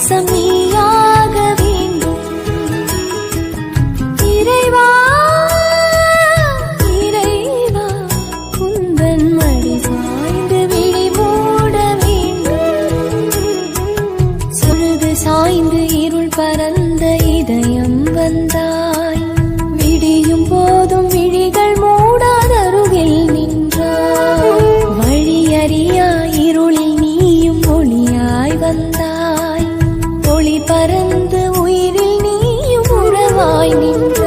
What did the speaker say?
நேசம் நீயாக வேண்டும். இறைவா இறைவா குந்தன் மடி சாய்ந்து விழி மூட வேண்டும். சுழுது சாய்ந்து இருள் பரந்த இதயம் வந்தாய். விடியும் போதும் விழிகள் மூடாதருகில் நின்றாய். வழியறியா இருளில் நீயும் ஒளியாய் வந்தாய். ஒளி பறந்து உயிரில் நீயும் உறவாய் நின்றாய்.